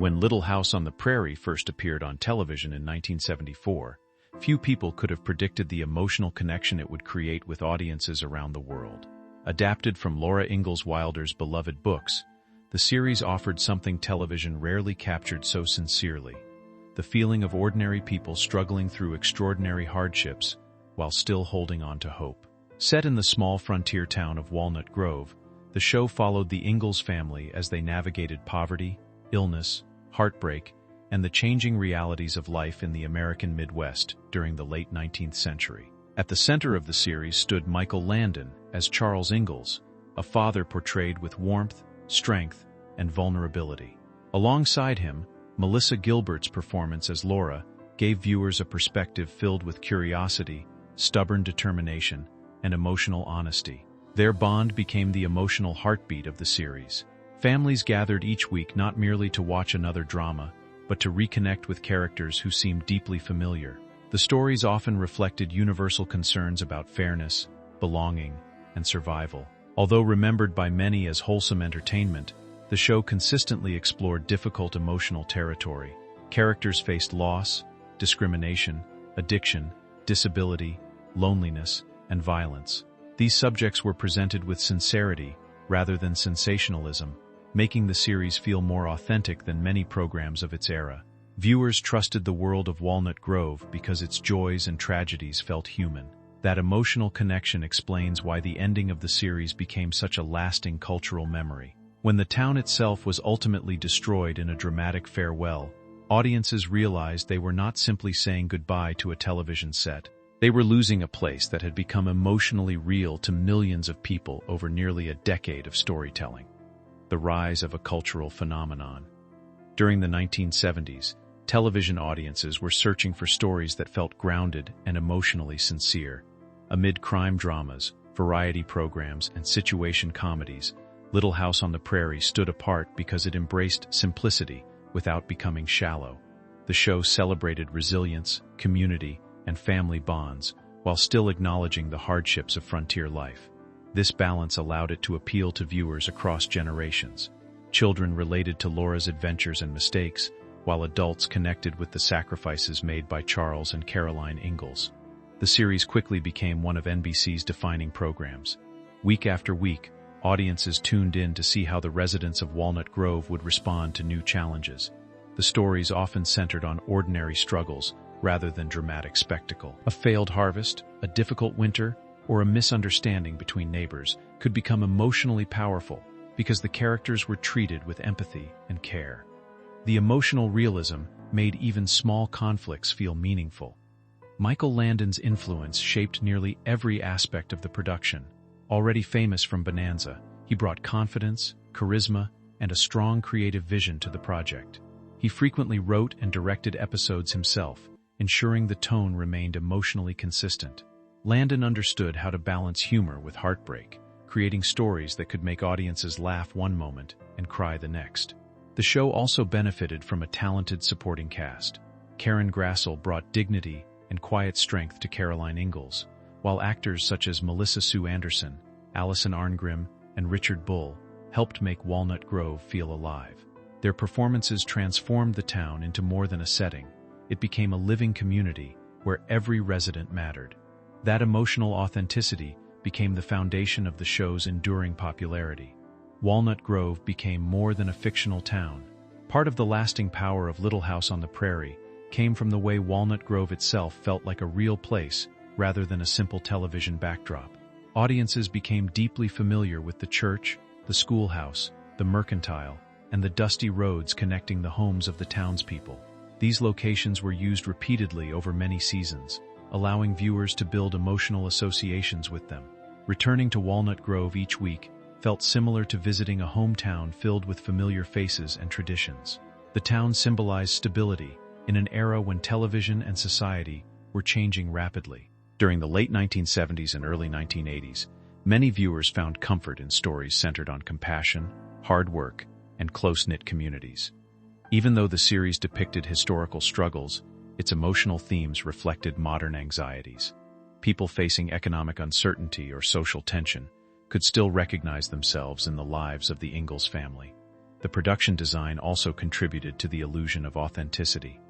When Little House on the Prairie first appeared on television in 1974, few people could have predicted the emotional connection it would create with audiences around the world. Adapted from Laura Ingalls Wilder's beloved books, the series offered something television rarely captured so sincerely: the feeling of ordinary people struggling through extraordinary hardships while still holding on to hope. Set in the small frontier town of Walnut Grove, the show followed the Ingalls family as they navigated poverty, illness, heartbreak, and the changing realities of life in the American Midwest during the late 19th century. At the center of the series stood Michael Landon as Charles Ingalls, a father portrayed with warmth, strength, and vulnerability. Alongside him, Melissa Gilbert's performance as Laura gave viewers a perspective filled with curiosity, stubborn determination, and emotional honesty. Their bond became the emotional heartbeat of the series. Families gathered each week not merely to watch another drama, but to reconnect with characters who seemed deeply familiar. The stories often reflected universal concerns about fairness, belonging, and survival. Although remembered by many as wholesome entertainment, the show consistently explored difficult emotional territory. Characters faced loss, discrimination, addiction, disability, loneliness, and violence. These subjects were presented with sincerity rather than sensationalism, making the series feel more authentic than many programs of its era. Viewers trusted the world of Walnut Grove because its joys and tragedies felt human. That emotional connection explains why the ending of the series became such a lasting cultural memory. When the town itself was ultimately destroyed in a dramatic farewell, audiences realized they were not simply saying goodbye to a television set. They were losing a place that had become emotionally real to millions of people over nearly a decade of storytelling. The rise of a cultural phenomenon. During the 1970s, television audiences were searching for stories that felt grounded and emotionally sincere. Amid crime dramas, variety programs, and situation comedies, Little House on the Prairie stood apart because it embraced simplicity without becoming shallow. The show celebrated resilience, community, and family bonds, while still acknowledging the hardships of frontier life. This balance allowed it to appeal to viewers across generations. Children related to Laura's adventures and mistakes, while adults connected with the sacrifices made by Charles and Caroline Ingalls. The series quickly became one of NBC's defining programs. Week after week, audiences tuned in to see how the residents of Walnut Grove would respond to new challenges. The stories often centered on ordinary struggles rather than dramatic spectacle. A failed harvest, a difficult winter, or a misunderstanding between neighbors could become emotionally powerful because the characters were treated with empathy and care. The emotional realism made even small conflicts feel meaningful. Michael Landon's influence shaped nearly every aspect of the production. Already famous from Bonanza, he brought confidence, charisma, and a strong creative vision to the project. He frequently wrote and directed episodes himself, ensuring the tone remained emotionally consistent. Landon understood how to balance humor with heartbreak, creating stories that could make audiences laugh one moment and cry the next. The show also benefited from a talented supporting cast. Karen Grassel brought dignity and quiet strength to Caroline Ingalls, while actors such as Melissa Sue Anderson, Allison Arngrim, and Richard Bull helped make Walnut Grove feel alive. Their performances transformed the town into more than a setting. It became a living community where every resident mattered. That emotional authenticity became the foundation of the show's enduring popularity. Walnut Grove became more than a fictional town. Part of the lasting power of Little House on the Prairie came from the way Walnut Grove itself felt like a real place rather than a simple television backdrop. Audiences became deeply familiar with the church, the schoolhouse, the mercantile, and the dusty roads connecting the homes of the townspeople. These locations were used repeatedly over many seasons, allowing viewers to build emotional associations with them. Returning to Walnut Grove each week felt similar to visiting a hometown filled with familiar faces and traditions. The town symbolized stability in an era when television and society were changing rapidly. During the late 1970s and early 1980s, many viewers found comfort in stories centered on compassion, hard work, and close-knit communities. Even though the series depicted historical struggles, its emotional themes reflected modern anxieties. People facing economic uncertainty or social tension could still recognize themselves in the lives of the Ingalls family. The production design also contributed to the illusion of authenticity.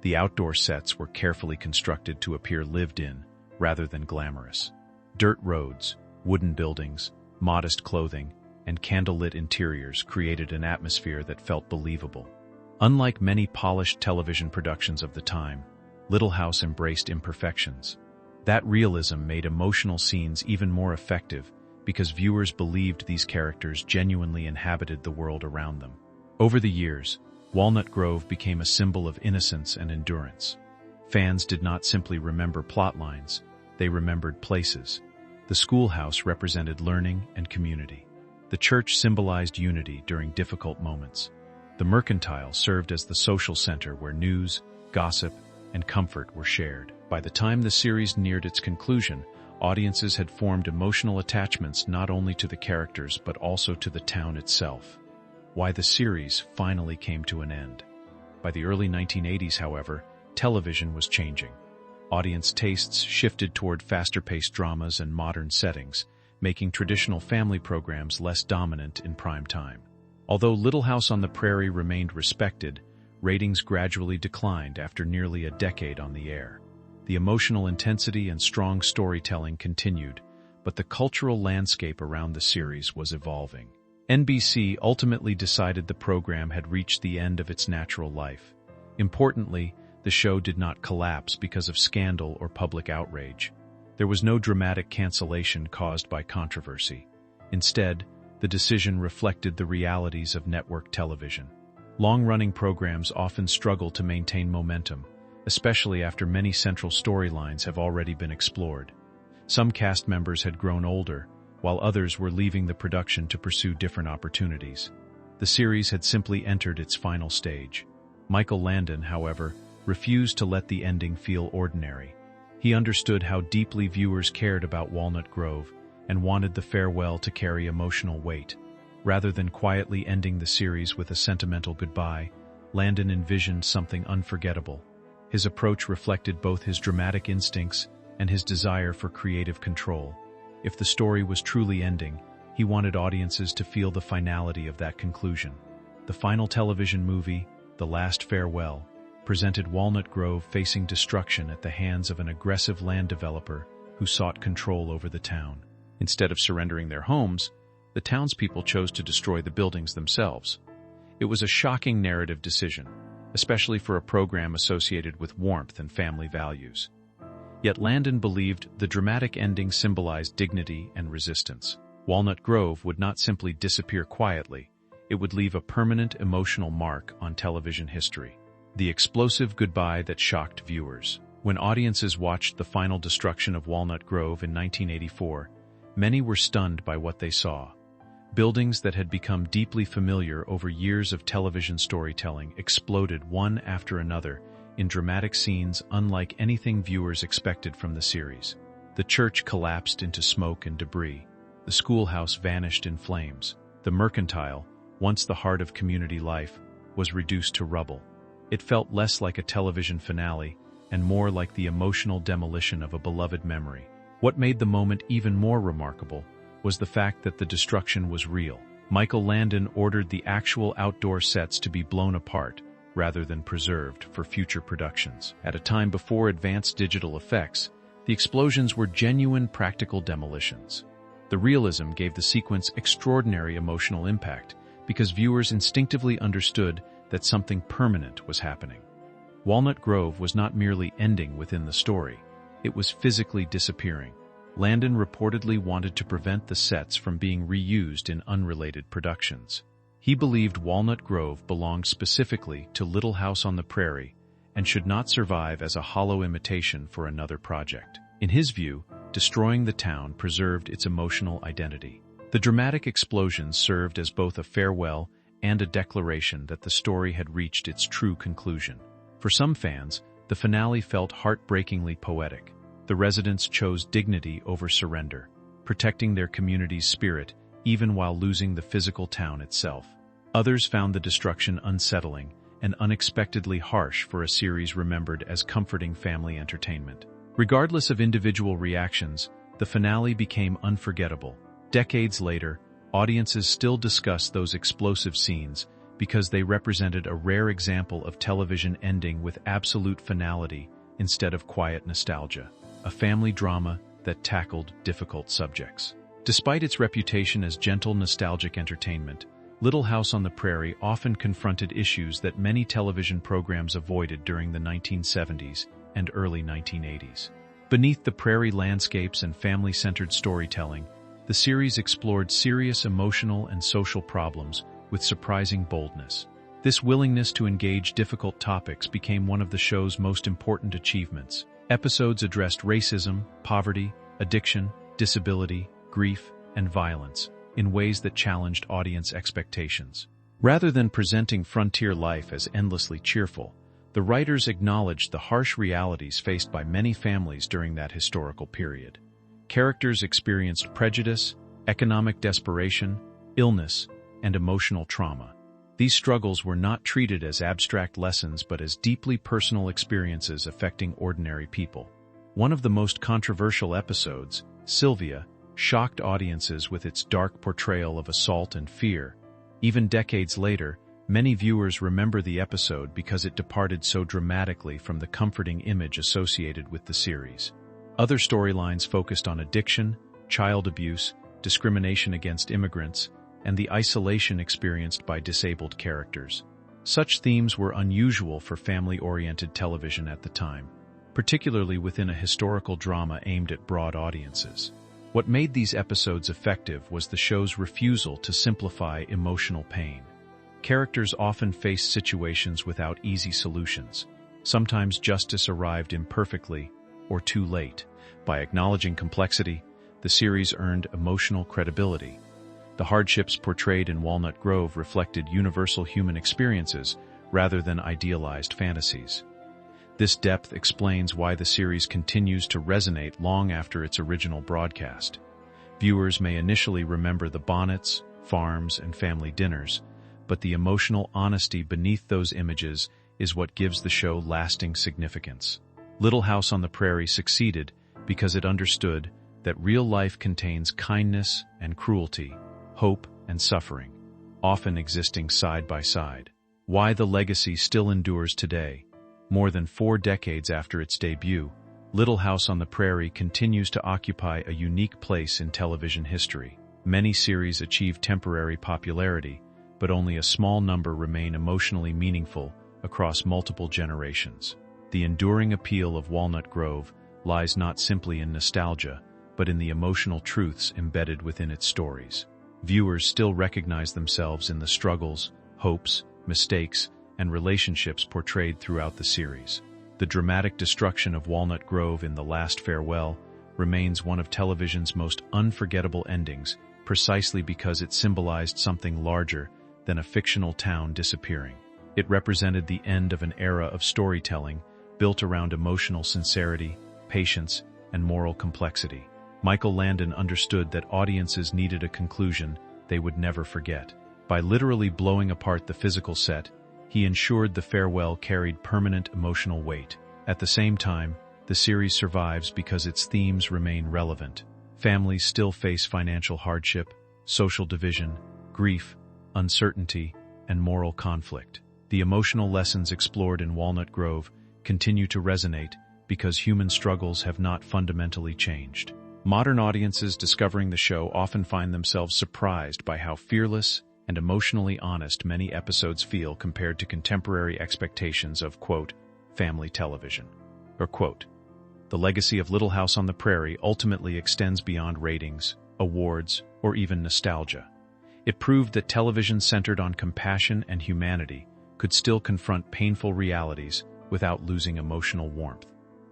The outdoor sets were carefully constructed to appear lived in, rather than glamorous. Dirt roads, wooden buildings, modest clothing, and candlelit interiors created an atmosphere that felt believable. Unlike many polished television productions of the time, Little House embraced imperfections. That realism made emotional scenes even more effective because viewers believed these characters genuinely inhabited the world around them. Over the years, Walnut Grove became a symbol of innocence and endurance. Fans did not simply remember plot lines, they remembered places. The schoolhouse represented learning and community. The church symbolized unity during difficult moments. The mercantile served as the social center where news, gossip, and comfort were shared. By the time the series neared its conclusion, audiences had formed emotional attachments not only to the characters but also to the town itself. Why the series finally came to an end. By the early 1980s, however, television was changing. Audience tastes shifted toward faster-paced dramas and modern settings, making traditional family programs less dominant in prime time. Although Little House on the Prairie remained respected, ratings gradually declined after nearly a decade on the air. The emotional intensity and strong storytelling continued, but the cultural landscape around the series was evolving. NBC ultimately decided the program had reached the end of its natural life. Importantly, the show did not collapse because of scandal or public outrage. There was no dramatic cancellation caused by controversy. Instead, the decision reflected the realities of network television. Long-running programs often struggle to maintain momentum, especially after many central storylines have already been explored. Some cast members had grown older, while others were leaving the production to pursue different opportunities. The series had simply entered its final stage. Michael Landon, however, refused to let the ending feel ordinary. He understood how deeply viewers cared about Walnut Grove and wanted the farewell to carry emotional weight. Rather than quietly ending the series with a sentimental goodbye, Landon envisioned something unforgettable. His approach reflected both his dramatic instincts and his desire for creative control. If the story was truly ending, he wanted audiences to feel the finality of that conclusion. The final television movie, The Last Farewell, presented Walnut Grove facing destruction at the hands of an aggressive land developer who sought control over the town. Instead of surrendering their homes, the townspeople chose to destroy the buildings themselves. It was a shocking narrative decision, especially for a program associated with warmth and family values. Yet Landon believed the dramatic ending symbolized dignity and resistance. Walnut Grove would not simply disappear quietly, it would leave a permanent emotional mark on television history. The explosive goodbye that shocked viewers. When audiences watched the final destruction of Walnut Grove in 1984, many were stunned by what they saw. Buildings that had become deeply familiar over years of television storytelling exploded one after another in dramatic scenes unlike anything viewers expected from the series. The church collapsed into smoke and debris. The schoolhouse vanished in flames. The mercantile, once the heart of community life, was reduced to rubble. It felt less like a television finale and more like the emotional demolition of a beloved memory. What made the moment even more remarkable was the fact that the destruction was real. Michael Landon ordered the actual outdoor sets to be blown apart rather than preserved for future productions. At a time before advanced digital effects, the explosions were genuine practical demolitions. The realism gave the sequence extraordinary emotional impact because viewers instinctively understood that something permanent was happening. Walnut Grove was not merely ending within the story, it was physically disappearing. Landon reportedly wanted to prevent the sets from being reused in unrelated productions. He believed Walnut Grove belonged specifically to Little House on the Prairie and should not survive as a hollow imitation for another project. In his view, destroying the town preserved its emotional identity. The dramatic explosions served as both a farewell and a declaration that the story had reached its true conclusion. For some fans, the finale felt heartbreakingly poetic. The residents chose dignity over surrender, protecting their community's spirit even while losing the physical town itself. Others found the destruction unsettling and unexpectedly harsh for a series remembered as comforting family entertainment. Regardless of individual reactions, the finale became unforgettable. Decades later, audiences still discuss those explosive scenes because they represented a rare example of television ending with absolute finality instead of quiet nostalgia, a family drama that tackled difficult subjects. Despite its reputation as gentle, nostalgic entertainment, Little House on the Prairie often confronted issues that many television programs avoided during the 1970s and early 1980s. Beneath the prairie landscapes and family-centered storytelling, the series explored serious emotional and social problems with surprising boldness. This willingness to engage difficult topics became one of the show's most important achievements. Episodes addressed racism, poverty, addiction, disability, grief, and violence in ways that challenged audience expectations. Rather than presenting frontier life as endlessly cheerful, the writers acknowledged the harsh realities faced by many families during that historical period. Characters experienced prejudice, economic desperation, illness, and emotional trauma. These struggles were not treated as abstract lessons but as deeply personal experiences affecting ordinary people. One of the most controversial episodes, Sylvia, shocked audiences with its dark portrayal of assault and fear. Even decades later, many viewers remember the episode because it departed so dramatically from the comforting image associated with the series. Other storylines focused on addiction, child abuse, discrimination against immigrants, and the isolation experienced by disabled characters. Such themes were unusual for family-oriented television at the time, particularly within a historical drama aimed at broad audiences. What made these episodes effective was the show's refusal to simplify emotional pain. Characters often faced situations without easy solutions. Sometimes justice arrived imperfectly or too late. By acknowledging complexity, the series earned emotional credibility. The hardships portrayed in Walnut Grove reflected universal human experiences rather than idealized fantasies. This depth explains why the series continues to resonate long after its original broadcast. Viewers may initially remember the bonnets, farms, and family dinners, but the emotional honesty beneath those images is what gives the show lasting significance. Little House on the Prairie succeeded because it understood that real life contains kindness and cruelty, hope and suffering, often existing side by side. Why the legacy still endures today. More than 4 decades after its debut, Little House on the Prairie continues to occupy a unique place in television history. Many series achieve temporary popularity, but only a small number remain emotionally meaningful across multiple generations. The enduring appeal of Walnut Grove lies not simply in nostalgia, but in the emotional truths embedded within its stories. Viewers still recognize themselves in the struggles, hopes, mistakes, and relationships portrayed throughout the series. The dramatic destruction of Walnut Grove in The Last Farewell remains one of television's most unforgettable endings, precisely because it symbolized something larger than a fictional town disappearing. It represented the end of an era of storytelling built around emotional sincerity, patience, and moral complexity. Michael Landon understood that audiences needed a conclusion they would never forget. By literally blowing apart the physical set, he ensured the farewell carried permanent emotional weight. At the same time, the series survives because its themes remain relevant. Families still face financial hardship, social division, grief, uncertainty, and moral conflict. The emotional lessons explored in Walnut Grove continue to resonate because human struggles have not fundamentally changed. Modern audiences discovering the show often find themselves surprised by how fearless and emotionally honest many episodes feel compared to contemporary expectations of, quote, family television. Or, quote, the legacy of Little House on the Prairie ultimately extends beyond ratings, awards, or even nostalgia. It proved that television centered on compassion and humanity could still confront painful realities without losing emotional warmth.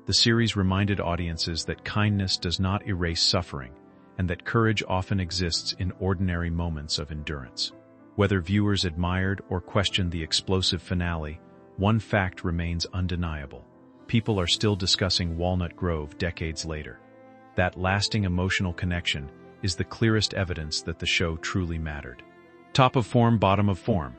The series reminded audiences that kindness does not erase suffering, and that courage often exists in ordinary moments of endurance. Whether viewers admired or questioned the explosive finale, one fact remains undeniable. People are still discussing Walnut Grove decades later. That lasting emotional connection is the clearest evidence that the show truly mattered. Top of form, bottom of form.